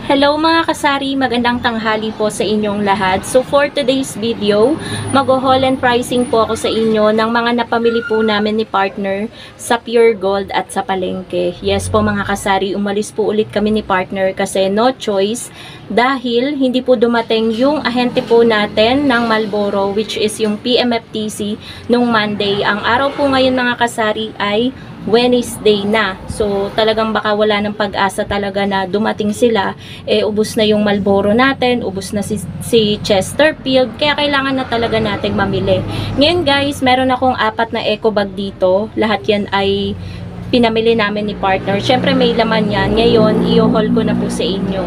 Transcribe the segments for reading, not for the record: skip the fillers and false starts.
Hello mga kasari, magandang tanghali po sa inyong lahat. So for today's video, mag-haul and pricing po ako sa inyo ng mga napamili po namin ni partner sa Pure Gold at sa palengke. Yes po mga kasari, umalis po ulit kami ni partner kasi no choice dahil hindi po dumating yung ahente po natin ng Marlboro, which is yung PMFTC nung Monday. Ang araw po ngayon mga kasari ay Wednesday na. So, talagang baka wala ng pag-asa talaga na dumating sila. Ubos na yung Marlboro natin, ubos na si Chesterfield, kaya kailangan na talaga nating mamili. Ngayon guys, meron akong 4 na eco bag dito. Lahat yan ay pinamili namin ni partner. Syempre may laman yan. Ngayon, i-haul ko na po sa inyo.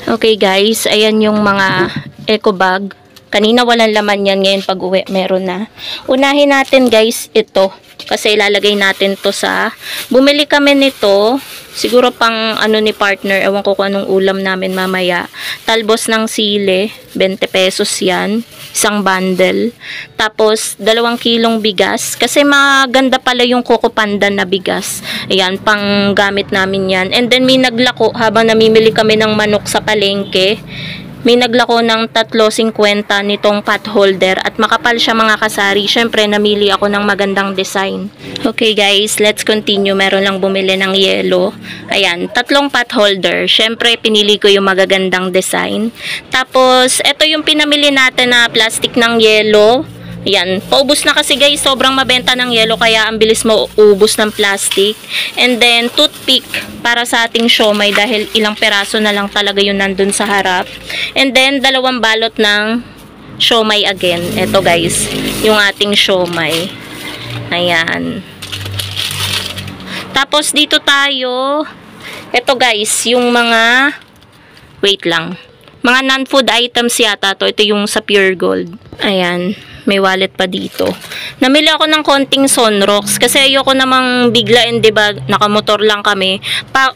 Okay guys, ayan yung mga eco bag. Kanina walang laman yan, ngayon pag uwi meron na. Unahin natin guys ito. Kasi ilalagay natin to sa, bumili kami nito, siguro pang ano ni partner, ewan ko kung anong ulam namin mamaya. Talbos ng sili, 20 pesos yan, isang bundle. Tapos, 2 kilong bigas, kasi maganda pala yung Coco Pandan na bigas. Ayan, pang gamit namin yan. And then, may naglako, habang namimili kami ng manok sa palengke, may naglako ng 3.50 nitong pot holder at makapal siya mga kasari. Syempre, namili ako ng magandang design. Okay guys, let's continue. Meron lang bumili ng yellow. Ayan, 3 pot holder. Syempre, pinili ko yung magagandang design. Tapos, ito yung pinamili natin na plastic ng yellow. Ayan, paubos na kasi guys, sobrang mabenta ng yellow kaya ang bilis mo ubos ng plastic. And then, toothpick para sa ating siomay dahil ilang peraso na lang talaga yun nandun sa harap. And then, 2 balot ng siomay again. Ito guys, yung ating siomay. Ayan. Tapos, dito tayo. Ito guys, yung mga, wait lang. Mga non-food items yata to. Ito yung sa Pure Gold. Ayan. May wallet pa dito. Namili ako ng konting Sunrocks kasi ayoko namang biglain, 'di ba? Nakamotor lang kami.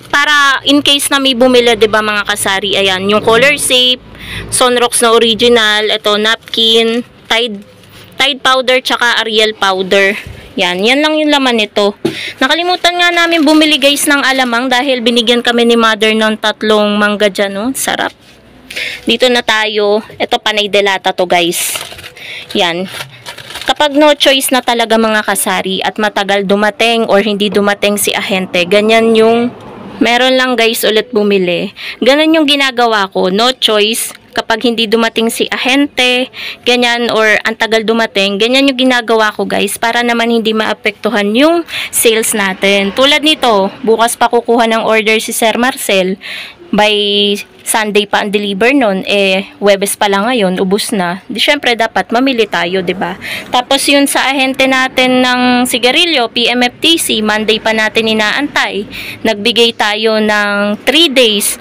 Para in case na may bumili, 'di ba, mga kasari. Ayan, yung Color Safe, Sunrocks na original, ito napkin, Tide powder tsaka Ariel powder. Yan lang yung laman nito. Nakalimutan nga namin bumili guys ng alamang dahil binigyan kami ni mother ng 3 mangga dyan, no? Sarap. Dito na tayo. Ito panay delata to guys. Yan. Kapag no choice na talaga mga kasari at matagal dumating or hindi dumating si ahente, ganyan yung meron lang guys ulit bumili. Ganun yung ginagawa ko. No choice. Kapag hindi dumating si ahente, ganyan, or ang tagal dumating, ganyan yung ginagawa ko guys para naman hindi maapektuhan yung sales natin. Tulad nito, bukas pa kukuha ng order si Sir Marcel. By Sunday pa ang deliver nun, Huwebes pa lang ngayon, ubos na. Di syempre dapat mamili tayo, 'di ba? Tapos yun sa ahente natin ng sigarilyo, PMFTC, Monday pa natin inaantay. Nagbigay tayo ng 3 days.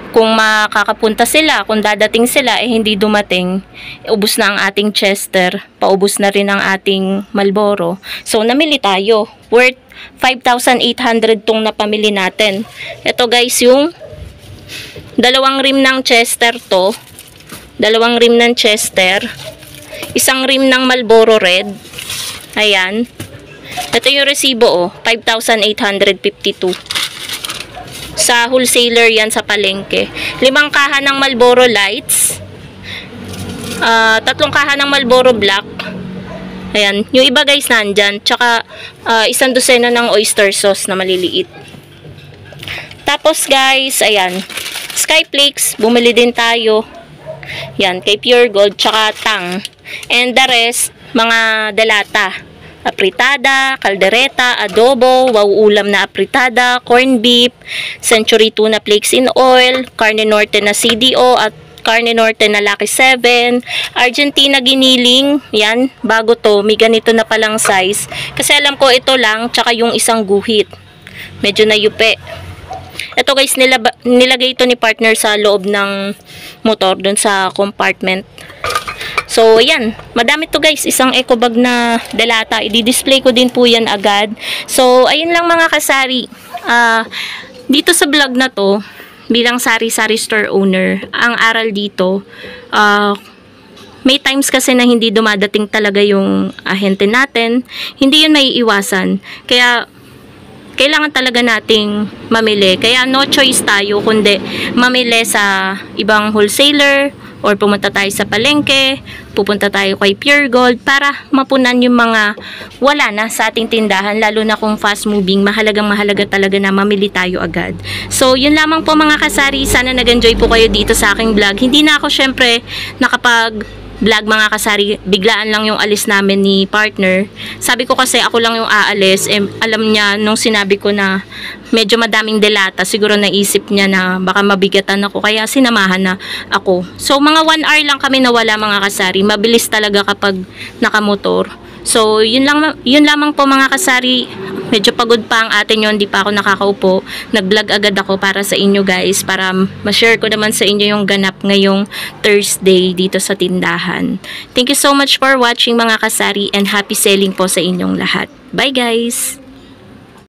Kung makakapunta sila, kung dadating sila, hindi dumating, ubos na ang ating Chester, paubos na rin ang ating Marlboro. So, namili tayo. Worth 5,800 tong napamili natin. Ito guys, yung 2 rim ng Chester to. 2 rim ng Chester. 1 rim ng Marlboro Red. Ayan. Ito yung resibo, 5,852. Sa wholesaler yan sa palengke. 5 kaha ng Marlboro Lights. 3 kaha ng Marlboro Black. Ayan. Yung iba guys nandyan. Tsaka 1 dosena ng oyster sauce na maliliit. Tapos guys, ayan. Skyflakes. Bumili din tayo. Yan. Kay Pure Gold. Tsaka Tang. And the rest, mga delata. Apritada, kaldereta, adobo, wow ulam na apritada, corn beef, Century tuna flakes in oil, Carne Norte na CDO at Carne Norte na Lucky 7, Argentina giniling, yan, bago to, may ganito na palang size. Kasi alam ko ito lang, tsaka yung isang guhit. Medyo nayupe. Ito guys, nilagay ito ni partner sa loob ng motor, dun sa compartment. So, ayan. Madami to guys. Isang eco bag na delata. I-display ko din po yan agad. So, ayun lang mga kasari. Dito sa vlog na to, bilang sari-sari store owner, ang aral dito, may times kasi na hindi dumadating talaga yung ahente natin. Hindi yun may iwasan. Kaya, kailangan talaga nating mamili. Kaya no choice tayo kundi mamili sa ibang wholesaler or pumunta tayo sa palengke, pupunta tayo kay Pure Gold para mapunan yung mga wala na sa ating tindahan, lalo na kung fast moving, mahalagang mahalaga talaga na mamili tayo agad. So yun lamang po mga kasari, sana nag-enjoy po kayo dito sa aking vlog. Hindi na ako syempre nakapag vlog mga kasari, biglaan lang yung alis namin ni partner. Sabi ko kasi ako lang yung aalis, alam niya nung sinabi ko na medyo madaming delata, siguro naisip niya na baka mabigatan ako, kaya sinamahan na ako. So mga 1 hour lang kami nawala mga kasari, mabilis talaga kapag nakamotor. So yun lamang po mga kasari. Medyo pagod pa ang atin yun, di pa ako nakakaupo. Nag-vlog agad ako para sa inyo guys, para ma-share ko naman sa inyo yung ganap ngayong Thursday dito sa tindahan. Thank you so much for watching mga kasari, and happy selling po sa inyong lahat. Bye guys!